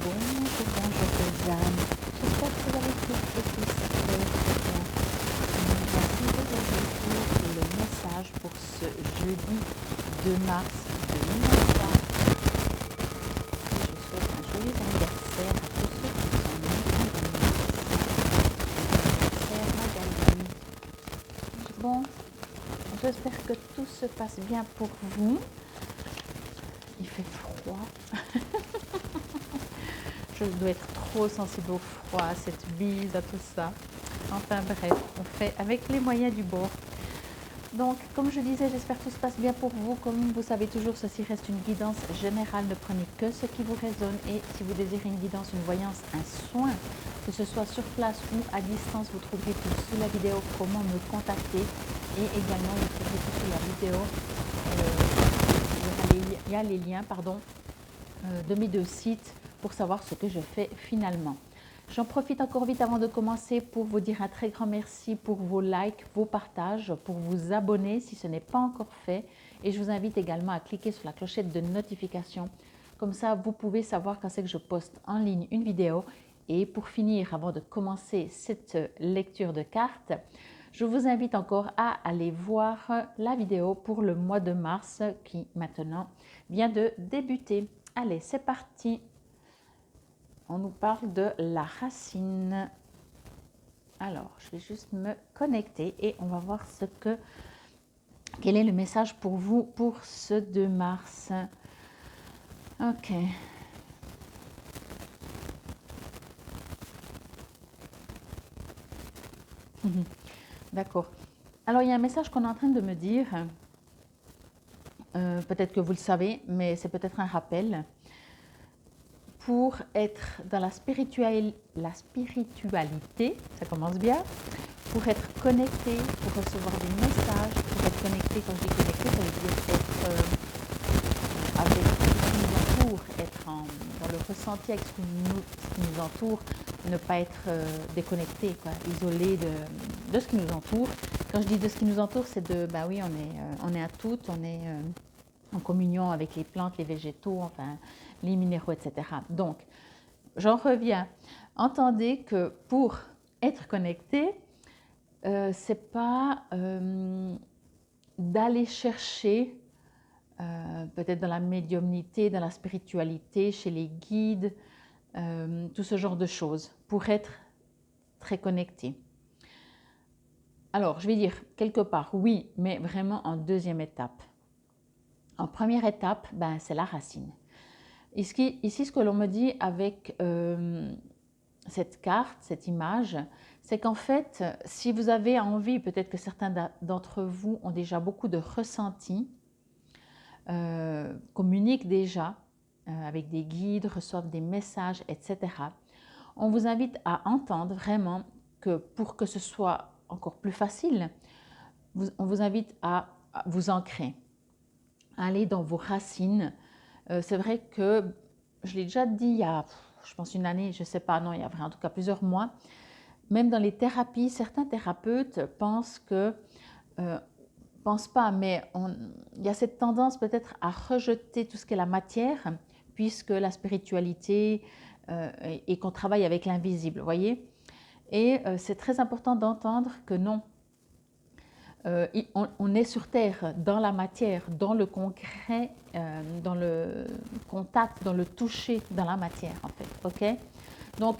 Bonjour, bonjour Suzanne. J'espère que vous allez tous et tous très bien. Merci aujourd'hui pour le message pour ce jeudi 2 mars 2023. Et je souhaite un joyeux anniversaire à tous ceux qui sont nés en 2006. Anniversaire Magali. Bon, j'espère que tout se passe bien pour vous. Il fait froid. Je dois être trop sensible au froid, à cette bise, à tout ça. Enfin bref, on fait avec les moyens du bord. Donc, comme je disais, j'espère que tout se passe bien pour vous. Comme vous savez toujours, ceci reste une guidance générale. Ne prenez que ce qui vous résonne. Et si vous désirez une guidance, une voyance, un soin, que ce soit sur place ou à distance, vous trouverez tout sous la vidéo comment me contacter. Et également, vous trouverez tout sous la vidéo. Il y a les liens de mes deux sites pour savoir ce que je fais finalement. J'en profite encore vite avant de commencer pour vous dire un très grand merci pour vos likes, vos partages, pour vous abonner si ce n'est pas encore fait. Et je vous invite également à cliquer sur la clochette de notification. Comme ça, vous pouvez savoir quand c'est que je poste en ligne une vidéo. Et pour finir, avant de commencer cette lecture de cartes, je vous invite encore à aller voir la vidéo pour le mois de mars qui maintenant vient de débuter. Allez, c'est parti! On nous parle de la racine. Alors, je vais juste me connecter et on va voir quel est le message pour vous pour ce 2 mars. Ok. D'accord. Alors, il y a un message qu'on est en train de me dire. Peut-être que vous le savez, mais c'est peut-être un rappel. Pour être dans la spiritualité, ça commence bien, pour être connecté, pour recevoir des messages, pour être connecté, quand je dis connecté, ça veut dire être avec ce qui nous entoure, être dans le ressenti avec ce qui nous entoure, ne pas être déconnecté, quoi, isolé de ce qui nous entoure. Quand je dis de ce qui nous entoure, c'est de, ben oui, on est à toutes, on est en communion avec les plantes, les végétaux, enfin les minéraux, etc. Donc, j'en reviens. Entendez que pour être connecté, c'est pas d'aller chercher peut-être dans la médiumnité, dans la spiritualité, chez les guides, tout ce genre de choses pour être très connecté. Alors, je vais dire quelque part oui, mais vraiment en deuxième étape. En première étape, ben, c'est la racine. Ici, ce que l'on me dit avec cette carte, cette image, c'est qu'en fait, si vous avez envie, peut-être que certains d'entre vous ont déjà beaucoup de ressentis, communiquent déjà avec des guides, reçoivent des messages, etc. On vous invite à entendre vraiment que pour que ce soit encore plus facile, on vous invite à vous ancrer, à aller dans vos racines. C'est vrai que je l'ai déjà dit il y a, je pense, une année, je ne sais pas, non, il y a en tout cas plusieurs mois. Même dans les thérapies, certains thérapeutes pensent que, pensent pas, mais il y a cette tendance peut-être à rejeter tout ce qui est la matière, puisque la spiritualité et qu'on travaille avec l'invisible, vous voyez. Et c'est très important d'entendre que non, on est sur Terre, dans la matière, dans le concret, dans le contact, dans le toucher, dans la matière en fait, ok? Donc,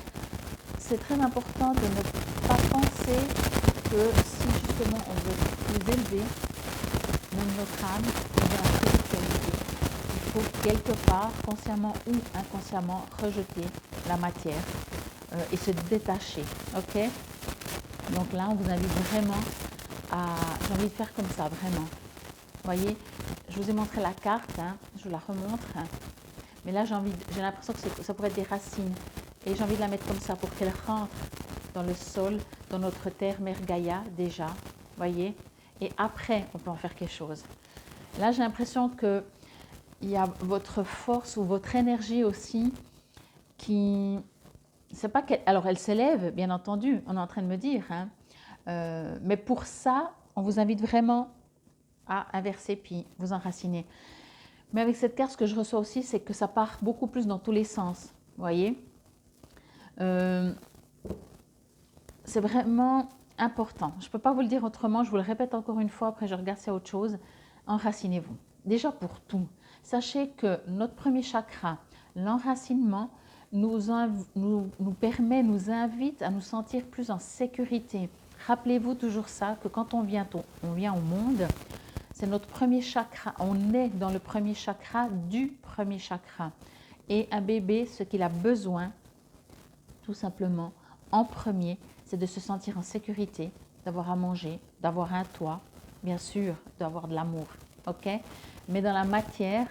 c'est très important de ne pas penser que si justement on veut plus élever même notre âme dans la spiritualité, il faut quelque part, consciemment ou inconsciemment, rejeter la matière et se détacher, ok? Donc là, on vous invite vraiment j'ai envie de faire comme ça, vraiment. Vous voyez, je vous ai montré la carte, hein, je vous la remontre. Hein, mais là, j'ai l'impression que ça pourrait être des racines. Et j'ai envie de la mettre comme ça pour qu'elle rentre dans le sol, dans notre terre, Mère Gaïa, déjà. Vous voyez. Et après, on peut en faire quelque chose. Là, j'ai l'impression qu'il y a votre force ou votre énergie aussi qui... C'est pas qu'elle... Alors, elle s'élève, bien entendu, on est en train de me dire, hein, mais pour ça, on vous invite vraiment à inverser puis vous enraciner. Mais avec cette carte, ce que je reçois aussi, c'est que ça part beaucoup plus dans tous les sens. voyez. C'est vraiment important. Je ne peux pas vous le dire autrement, je vous le répète encore une fois, après je regarde s'il y a autre chose. Enracinez-vous. Déjà pour tout. Sachez que notre premier chakra, l'enracinement, nous permet, nous invite à nous sentir plus en sécurité. Rappelez-vous toujours ça, que quand on vient au monde, c'est notre premier chakra, on est dans le premier chakra du premier chakra. Et un bébé, ce qu'il a besoin, tout simplement, en premier, c'est de se sentir en sécurité, d'avoir à manger, d'avoir un toit, bien sûr, d'avoir de l'amour, ok? Mais dans la matière,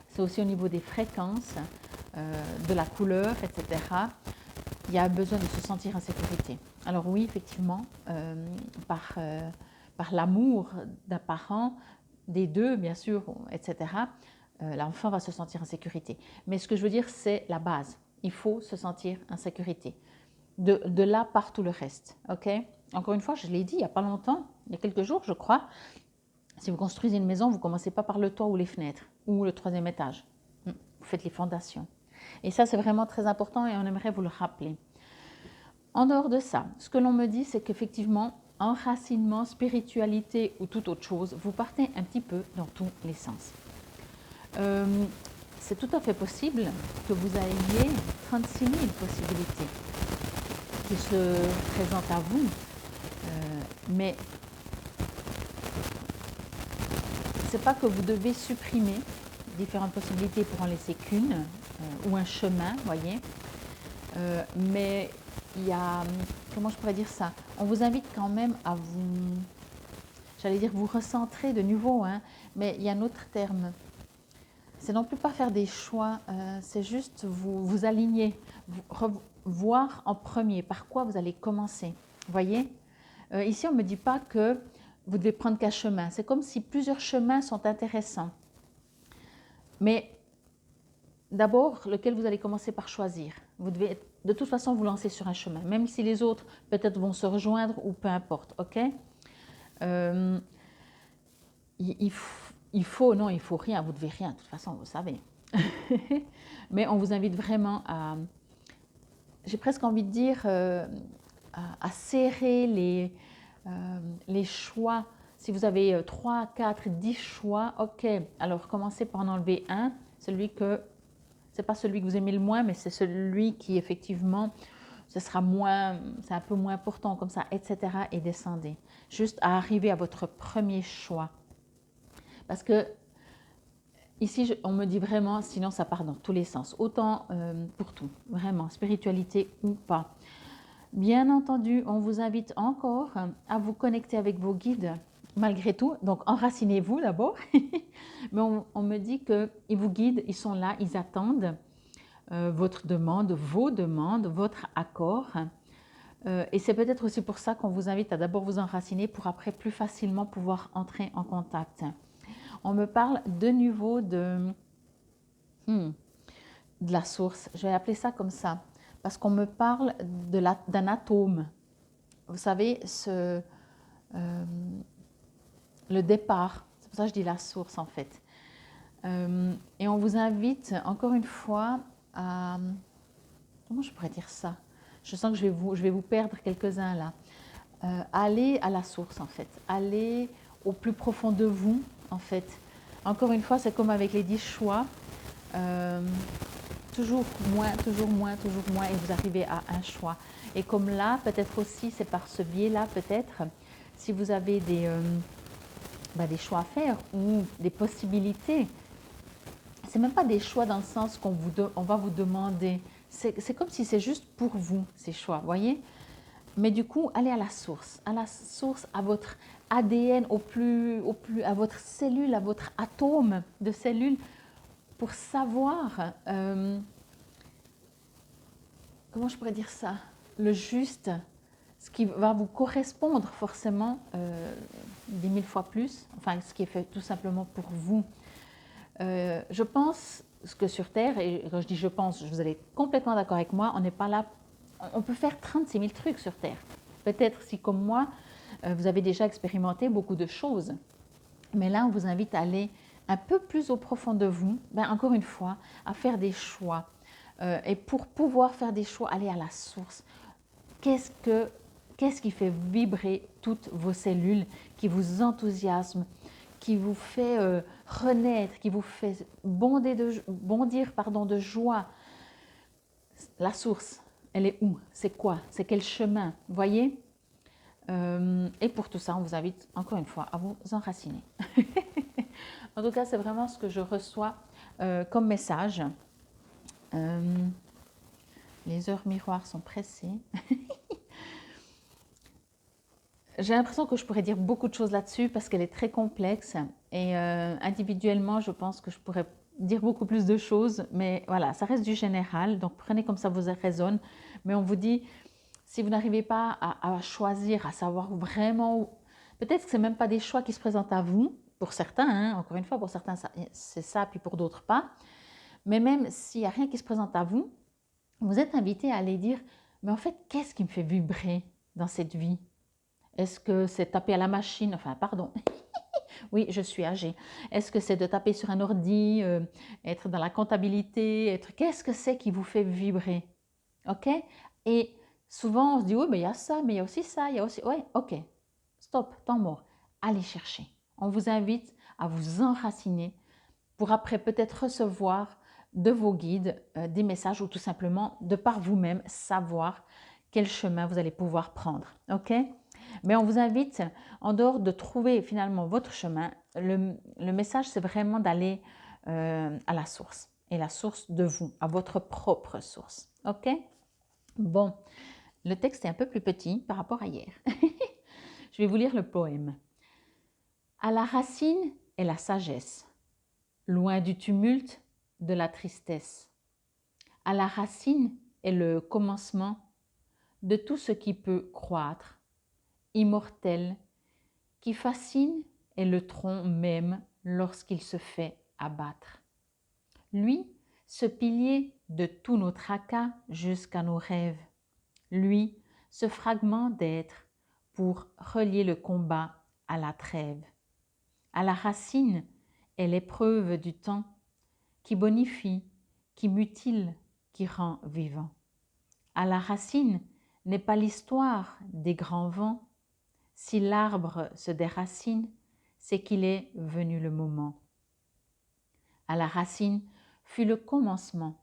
c'est aussi au niveau des fréquences, de la couleur, etc. Il y a besoin de se sentir en sécurité. Alors oui, effectivement, par l'amour d'un parent, des deux, bien sûr, etc., l'enfant va se sentir en sécurité. Mais ce que je veux dire, c'est la base. Il faut se sentir en sécurité. De là part tout le reste. Ok? Encore une fois, je l'ai dit il n'y a pas longtemps, il y a quelques jours, je crois. Si vous construisez une maison, vous ne commencez pas par le toit ou les fenêtres ou le 3e étage. Vous faites les fondations. Et ça, c'est vraiment très important et on aimerait vous le rappeler. En dehors de ça, ce que l'on me dit, c'est qu'effectivement, enracinement, spiritualité ou toute autre chose, vous partez un petit peu dans tous les sens. C'est tout à fait possible que vous ayez 36 000 possibilités qui se présentent à vous, mais c'est pas que vous devez supprimer différentes possibilités pour en laisser qu'une ou un chemin, voyez. Mais il y a, comment je pourrais dire ça, on vous invite quand même à vous, j'allais dire vous recentrer de nouveau, hein, mais il y a un autre terme. C'est non plus pas faire des choix, c'est juste vous aligner, voir en premier par quoi vous allez commencer. Voyez, ici on ne me dit pas que vous devez prendre qu'un chemin. C'est comme si plusieurs chemins sont intéressants. Mais d'abord, lequel vous allez commencer par choisir. Vous devez de toute façon vous lancer sur un chemin, même si les autres peut-être vont se rejoindre ou peu importe, ok? Il faut rien, vous devez rien, de toute façon, vous savez. Mais on vous invite vraiment à, j'ai presque envie de dire, à serrer les choix. Si vous avez 3, 4, 10 choix, ok, alors commencez par en enlever un, celui que, c'est pas celui que vous aimez le moins, mais c'est celui qui effectivement, ce sera moins, c'est un peu moins important comme ça, etc. et descendez. Juste à arriver à votre premier choix. Parce que ici, on me dit vraiment, sinon ça part dans tous les sens, autant pour tout, vraiment, spiritualité ou pas. Bien entendu, on vous invite encore à vous connecter avec vos guides, malgré tout. Donc, enracinez-vous d'abord. Mais on me dit qu'ils vous guident, ils sont là, ils attendent votre demande, vos demandes, votre accord. Et c'est peut-être aussi pour ça qu'on vous invite à d'abord vous enraciner pour après plus facilement pouvoir entrer en contact. On me parle de nouveau de la source. Je vais appeler ça comme ça. Parce qu'on me parle d'un atome. Vous savez, le départ. C'est pour ça que je dis la source en fait. Et on vous invite encore une fois à... Comment je pourrais dire ça? Je sens que je vais vous perdre quelques-uns là. Allez à la source en fait. Allez au plus profond de vous en fait. Encore une fois, c'est comme avec les 10 choix. Toujours moins, toujours moins, toujours moins, et vous arrivez à un choix. Et comme là, peut-être aussi, c'est par ce biais-là, peut-être, si vous avez des choix à faire ou des possibilités, c'est même pas des choix dans le sens qu'on va vous demander. C'est comme si c'est juste pour vous, ces choix, voyez? Mais du coup, allez à la source, à votre ADN, à votre cellule, à votre atome de cellules, pour savoir, comment je pourrais dire ça, le juste, ce qui va vous correspondre forcément 10 000 fois plus, enfin ce qui est fait tout simplement pour vous. Je pense que sur Terre, et quand je dis je pense, vous allez être complètement d'accord avec moi, on n'est pas là, on peut faire 36 000 trucs sur Terre. Peut-être si comme moi, vous avez déjà expérimenté beaucoup de choses. Mais là, on vous invite à aller un peu plus au profond de vous, encore une fois, à faire des choix. Et pour pouvoir faire des choix, allez à la source. Qu'est-ce qui fait vibrer toutes vos cellules, qui vous enthousiasme, qui vous fait renaître, qui vous fait bondir de joie? La source, elle est où? C'est quoi? C'est quel chemin? Vous voyez? Et pour tout ça, on vous invite encore une fois à vous enraciner. En tout cas, c'est vraiment ce que je reçois comme message. Les heures miroirs sont pressées. J'ai l'impression que je pourrais dire beaucoup de choses là-dessus parce qu'elle est très complexe et individuellement, je pense que je pourrais dire beaucoup plus de choses, mais voilà, ça reste du général, donc prenez comme ça vous résonne. Mais on vous dit, si vous n'arrivez pas à choisir, à savoir vraiment, peut-être que ce n'est même pas des choix qui se présentent à vous, pour certains, hein, encore une fois, pour certains c'est ça, puis pour d'autres pas, mais même s'il n'y a rien qui se présente à vous, vous êtes invité à aller dire, mais en fait, qu'est-ce qui me fait vibrer dans cette vie? Est-ce que c'est taper à la machine? Enfin, pardon. Oui, je suis âgée. Est-ce que c'est de taper sur un ordi, être dans la comptabilité, Qu'est-ce que c'est qui vous fait vibrer? OK? Et souvent, on se dit, oui, mais il y a ça, mais il y a aussi ça, il y a aussi... Oui, OK. Stop, temps mort. Allez chercher. On vous invite à vous enraciner pour après peut-être recevoir de vos guides des messages ou tout simplement de par vous-même savoir quel chemin vous allez pouvoir prendre. OK? Mais on vous invite, en dehors de trouver finalement votre chemin, le message c'est vraiment d'aller à la source. Et la source de vous, à votre propre source. OK? Bon, le texte est un peu plus petit par rapport à hier. Je vais vous lire le poème. À la racine est la sagesse, loin du tumulte de la tristesse. À la racine est le commencement de tout ce qui peut croître, immortel, qui fascine est le tronc même lorsqu'il se fait abattre. Lui, ce pilier de tous nos tracas jusqu'à nos rêves. Lui, ce fragment d'être pour relier le combat à la trêve. À la racine est l'épreuve du temps qui bonifie, qui mutile, qui rend vivant. À la racine n'est pas l'histoire des grands vents. Si l'arbre se déracine, c'est qu'il est venu le moment. À la racine fut le commencement.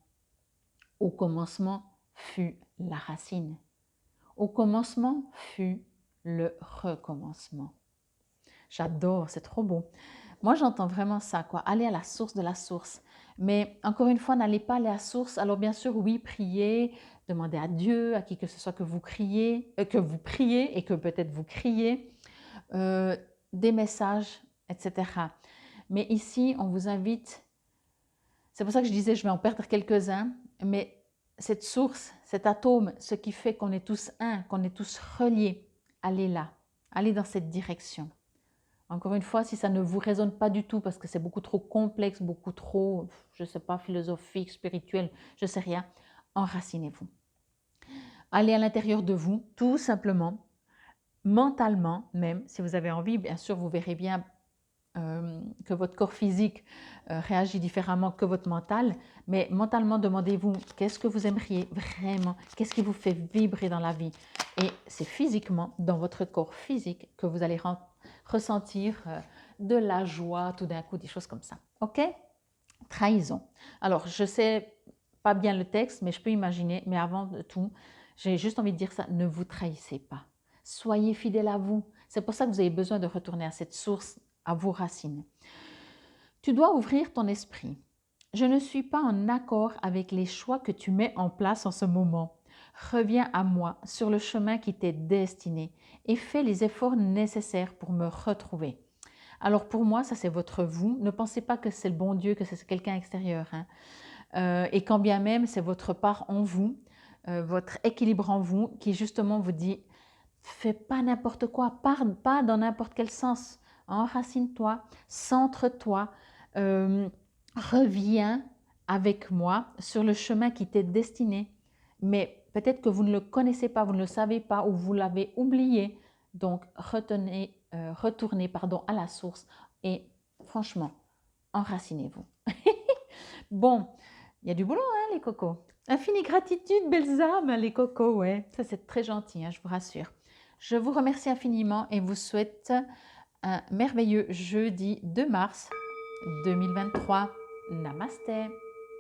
Au commencement fut la racine. Au commencement fut le recommencement. J'adore, c'est trop beau. Moi, j'entends vraiment ça, quoi. Aller à la source de la source. Mais encore une fois, n'allez pas aller à la source. Alors bien sûr, oui, priez, demandez à Dieu, à qui que ce soit que vous priez et que peut-être vous criez, des messages, etc. Mais ici, on vous invite, c'est pour ça que je disais, je vais en perdre quelques-uns, mais cette source, cet atome, ce qui fait qu'on est tous un, qu'on est tous reliés, allez là, allez dans cette direction. Encore une fois, si ça ne vous résonne pas du tout parce que c'est beaucoup trop complexe, beaucoup trop, je ne sais pas, philosophique, spirituel, je ne sais rien, enracinez-vous. Allez à l'intérieur de vous, tout simplement, mentalement même, si vous avez envie, bien sûr, vous verrez bien que votre corps physique réagit différemment que votre mental, mais mentalement, demandez-vous qu'est-ce que vous aimeriez vraiment, qu'est-ce qui vous fait vibrer dans la vie. Et c'est physiquement, dans votre corps physique, que vous allez ressentir de la joie, tout d'un coup, des choses comme ça. OK? Trahison. Alors, je ne sais pas bien le texte, mais je peux imaginer, mais avant de tout, j'ai juste envie de dire ça, ne vous trahissez pas. Soyez fidèle à vous. C'est pour ça que vous avez besoin de retourner à cette source, à vos racines. Tu dois ouvrir ton esprit. Je ne suis pas en accord avec les choix que tu mets en place en ce moment. Reviens à moi sur le chemin qui t'est destiné et fais les efforts nécessaires pour me retrouver. Alors pour moi, ça c'est votre vous. Ne pensez pas que c'est le bon Dieu, que c'est quelqu'un extérieur. Hein. Et quand bien même, c'est votre part en vous, votre équilibre en vous qui justement vous dit fais pas n'importe quoi, parle pas dans n'importe quel sens. Enracine-toi, centre-toi, reviens avec moi sur le chemin qui t'est destiné. Mais peut-être que vous ne le connaissez pas, vous ne le savez pas ou vous l'avez oublié. Donc retournez à la source et franchement, enracinez-vous. Bon, il y a du boulot, hein, les cocos. Infinie gratitude, belles âmes, les cocos, ouais. Ça, c'est très gentil, hein, je vous rassure. Je vous remercie infiniment et vous souhaite un merveilleux jeudi 2 mars 2023. Namasté.